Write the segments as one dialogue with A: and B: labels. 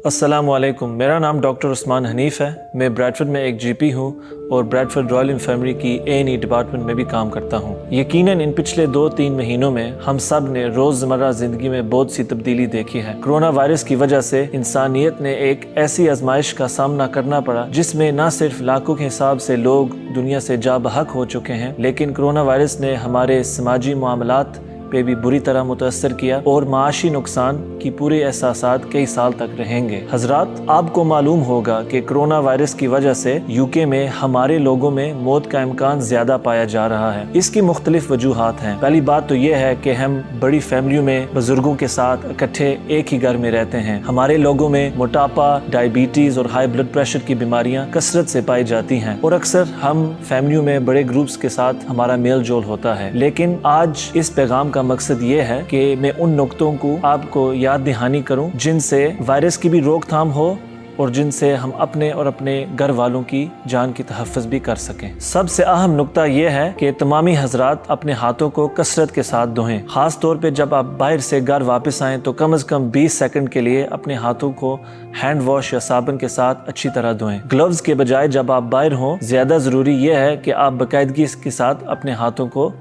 A: अस्सलाम वालेकुम। मेरा नाम डॉक्टर उस्मान हनीफ़ है। मैं ब्रैडफोर्ड में एक जीपी हूँ और ब्रैडफोर्ड रॉयल इन्फर्मरी की A&E डिपार्टमेंट में भी काम करता हूँ। यकीनन इन पिछले 2-3 महीनों में हम सब ने रोज़मर्रा ज़िंदगी में बहुत सी तब्दीली देखी है। कोरोना वायरस की वजह से इंसानियत ने एक ऐसी आजमाइश का सामना करना पड़ा जिसमें न सिर्फ लाखों के हिसाब से लोग दुनिया से जा बहक हो चुके हैं, लेकिन कोरोना वायरस ने हमारे समाजी मामलात पे भी बुरी तरह मुतासर किया और माशी नुकसान की पूरे एहसासात कई साल तक रहेंगे। हजरात, आपको मालूम होगा कि कोरोना वायरस की वजह से यूके में हमारे लोगों में मौत का इम्कान ज्यादा पाया जा रहा है। इसकी मुख्तलिफ वजूहात हैं। पहली बात तो ये है कि हम बड़ी फैमिलियों में बुजुर्गों के साथ इकट्ठे एक ही घर में रहते हैं। हमारे लोगों में मोटापा, डायबिटीज और हाई ब्लड प्रेशर की बीमारियां कसरत से पाई जाती हैं और अक्सर हम फैमिलियों में बड़े ग्रुप्स के साथ हमारा मेल जोल होता है। लेकिन आज इस पैगाम का मकसद ये है कि मैं उन नुक्तों को आपको याद दहानी करूं जिनसे वायरस की भी रोकथाम हो और जिनसे हम अपने और अपने घर वालों की जान की तहफ़्फ़ुज़ भी कर सकें। सबसे अहम नुक्ता यह है कि तमामी हजरात अपने हाथों को कसरत के साथ धोएं। खास तौर पे जब आप बाहर से घर वापस आएँ तो कम से कम 20 सेकंड के लिए अपने हाथों को हैंड वॉश या साबुन के साथ अच्छी तरह धोएं। ग्लव्स के बजाय जब आप बाहर हों, ज़्यादा ज़रूरी यह है कि आप बाकायदगी के साथ अपने हाथों को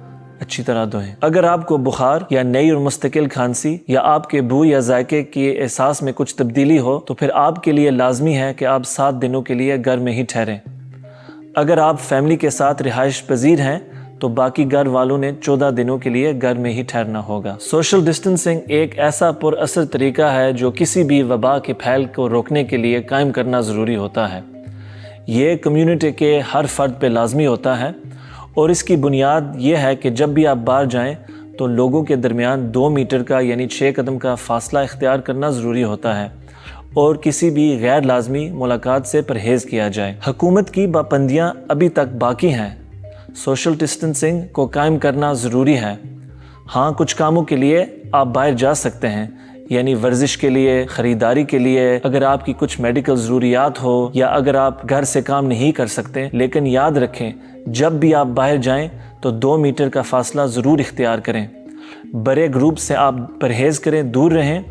A: अच्छी तरह धोएं। अगर आपको बुखार या नई और मुस्तकिल खांसी या आपके बू या जायके के एहसास में कुछ तब्दीली हो तो फिर आपके लिए लाजमी है कि आप 7 दिनों के लिए घर में ही ठहरें। अगर आप फैमिली के साथ रिहाइश पजीर हैं तो बाकी घर वालों ने 14 दिनों के लिए घर में ही ठहरना होगा। सोशल डिस्टेंसिंग एक ऐसा पुरअसर तरीका है जो किसी भी वबा के फैल को रोकने के लिए कायम करना ज़रूरी होता है। ये कम्युनिटी के हर फर्द पे लाजमी होता है और इसकी बुनियाद ये है कि जब भी आप बाहर जाएं तो लोगों के दरमियान 2 मीटर का यानी 6 कदम का फासला इख्तियार करना ज़रूरी होता है और किसी भी गैर लाजमी मुलाकात से परहेज़ किया जाए। हुकूमत की पाबंदियां अभी तक बाकी हैं। सोशल डिस्टेंसिंग को कायम करना ज़रूरी है। हाँ, कुछ कामों के लिए आप बाहर जा सकते हैं, यानी वर्जिश के लिए, ख़रीदारी के लिए, अगर आपकी कुछ मेडिकल ज़रूरियात हो या अगर आप घर से काम नहीं कर सकते। लेकिन याद रखें, जब भी आप बाहर जाएं तो 2 मीटर का फासला ज़रूर इख्तियार करें। बड़े ग्रुप से आप परहेज़ करें, दूर रहें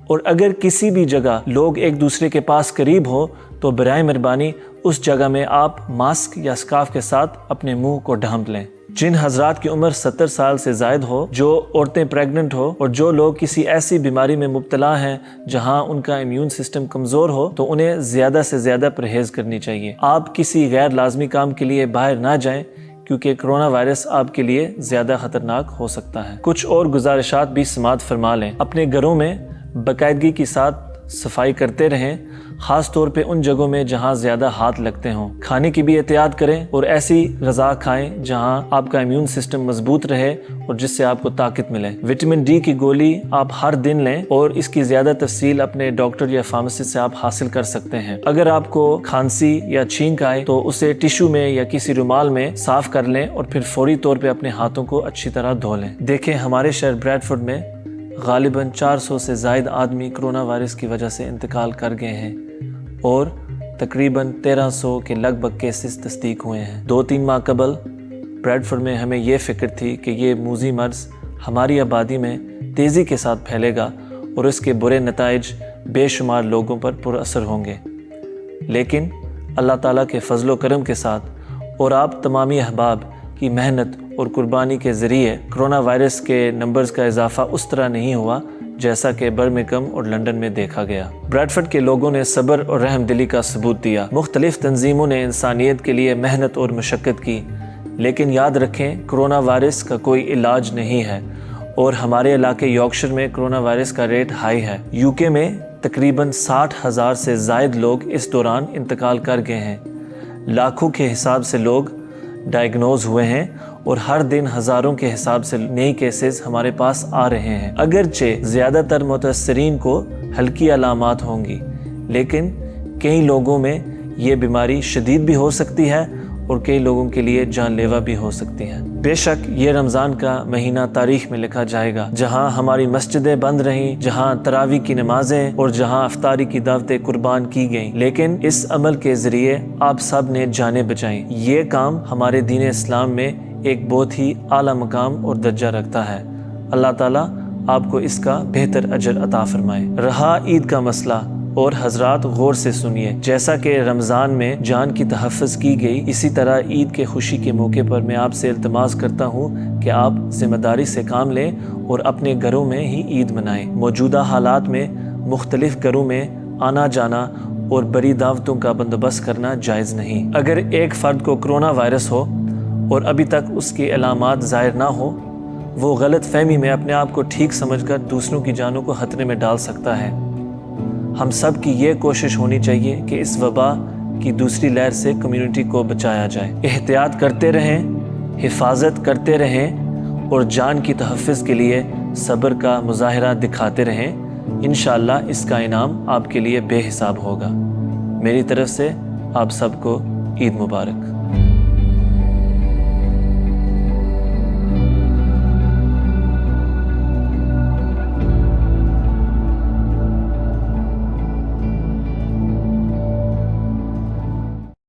A: और अगर किसी भी जगह लोग एक दूसरे के पास करीब हो तो बराए मेहरबानी उस जगह में आप मास्क या स्कार्फ के साथ अपने मुंह को ढांप लें। जिन हजरात की उम्र 70 साल से ज़ायद हो, जो औरतें प्रेग्नेंट हो और जो लोग किसी ऐसी बीमारी में मुब्तला हैं जहां उनका इम्यून सिस्टम कमज़ोर हो तो उन्हें ज़्यादा से ज़्यादा परहेज़ करनी चाहिए। आप किसी गैर लाजमी काम के लिए बाहर ना जाएं क्योंकि कोरोना वायरस आपके लिए ज़्यादा ख़तरनाक हो सकता है। कुछ और गुजारिशात भी समाअत फरमा लें। अपने घरों में बाकायदगी के साथ सफाई करते रहें, ख़ास तौर पे उन जगहों में जहां ज़्यादा हाथ लगते हों। खाने की भी एहतियात करें और ऐसी ग़िज़ा खाएं जहां आपका इम्यून सिस्टम मजबूत रहे और जिससे आपको ताकत मिले। विटामिन डी की गोली आप हर दिन लें और इसकी ज़्यादा तफसील अपने डॉक्टर या फार्मासिस्ट से आप हासिल कर सकते हैं। अगर आपको खांसी या छींक आए तो उसे टिश्यू में या किसी रुमाल में साफ़ कर लें और फिर फौरी तौर पर अपने हाथों को अच्छी तरह धो लें। देखें, हमारे शहर ब्रैडफोर्ड में गालिबन 400 से ज़ायद आदमी कोरोना वायरस की वजह से इंतकाल कर गए हैं और तकरीबन 1300 के लगभग केसेस तस्दीक हुए हैं। 2-3 माह कबल ब्रैडफोर्ड में हमें ये फ़िक्र थी कि ये मूजी मर्ज़ हमारी आबादी में तेज़ी के साथ फैलेगा और इसके बुरे नताइज बेशुमार लोगों पर पुरअसर होंगे। लेकिन अल्लाह ताला के फजलो करम के साथ और आप तमामी अहबाब की मेहनत और कुर्बानी के ज़रिए कोरोना वायरस के नंबर्स का इजाफा उस तरह नहीं हुआ जैसा कि बर्मिंघम और लंदन में देखा गया। ब्रैडफोर्ड के लोगों ने सब्र और रहमदिली का सबूत दिया। मुख्तलिफ तंजीमों ने इंसानियत के लिए मेहनत और मशक्क़त की, लेकिन याद रखें, कोरोना वायरस का कोई इलाज नहीं है और हमारे इलाके यॉर्कशायर में कोरोना वायरस का रेट हाई है। यूके में तकरीबन 60,000 से ज़ायद लोग इस दौरान इंतकाल कर गए हैं। लाखों के हिसाब से लोग डायग्नोज हुए हैं और हर दिन हज़ारों के हिसाब से नए केसेस हमारे पास आ रहे हैं। अगरचे ज़्यादातर मुतासरीन को हल्की अलामात होंगी, लेकिन कई लोगों में ये बीमारी शदीद भी हो सकती है और कई लोगों के लिए जानलेवा भी हो सकती है। बेशक ये रमज़ान का महीना तारीख में लिखा जाएगा जहां हमारी मस्जिदें बंद रहीं, जहां तरावी की नमाजें और जहां अफ्तारी की दावतें कुर्बान की गईं, लेकिन इस अमल के ज़रिए आप सब ने जानें बचाईं। ये काम हमारे दीन इस्लाम में एक बहुत ही आला मकाम और दर्जा रखता है। अल्लाह ताला आपको इसका बेहतर अजर अता फरमाए। रहा ईद का मसला اور حضرات غور سے سنیے، جیسا کہ رمضان میں جان کی تحفظ کی گئی، اسی طرح عید کے خوشی کے موقع پر میں آپ سے التماس کرتا ہوں کہ آپ ذمہ داری سے کام لیں اور اپنے گھروں میں ہی عید منائیں۔ موجودہ حالات میں مختلف گھروں میں آنا جانا اور بڑی دعوتوں کا بندوبست کرنا جائز نہیں۔ اگر ایک فرد کو کرونا وائرس ہو اور ابھی تک اس کی علامات ظاہر نہ ہو، وہ غلط فہمی میں اپنے آپ کو ٹھیک سمجھ کر دوسروں کی جانوں کو خطرے میں ڈال سکتا ہے۔ ہم سب کی یہ کوشش ہونی چاہیے کہ اس وبا کی دوسری لہر سے کمیونٹی کو بچایا جائے۔ احتیاط کرتے رہیں، حفاظت کرتے رہیں اور جان کی تحفظ کے لیے صبر کا مظاہرہ دکھاتے رہیں۔ انشاءاللہ اس کا انعام آپ کے لیے بے حساب ہوگا۔ میری طرف سے آپ سب کو عید مبارک۔